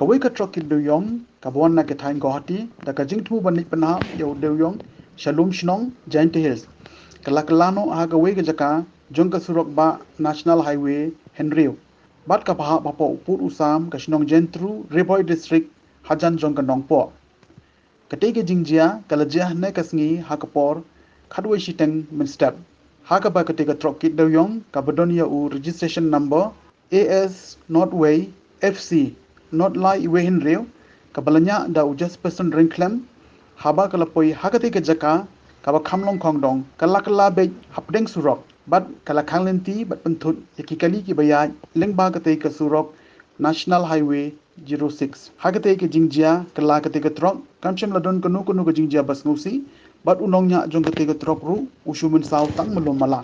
kawai ka trok ki doyong ka bon na ke thain Guwahati da ka jingtmu banik panha yo doyong Shalom Shnong Giant Hills kalakalano ha kawai ka jaka jong ka surok ba National Highway Henry bat ka paha papo uput usam ka Shnong Gentru Riboy District Hajan jong ka nongpo katege jingjia kalajia ne kasngi ha kapor khadwe shiteng min step ha ka ba katega trok ki doyong ka badonia u registration number AS Northway FC not lai iwe hinreu kabalanya da ujas person ring claim haba kalapoi hakate ke jaka kaba khamlong khongdong kalakala be hapdeng surok bat kalakhang lenti bat penthut yakikali ki baya lengba kate ka surok National Highway 06 hakate ke jingjia kalakate ke trok kamchem ladon kanu kanu ke jingjia bas ngusi bat unongnya jong kate ke trok ru usumun saw tang melom mala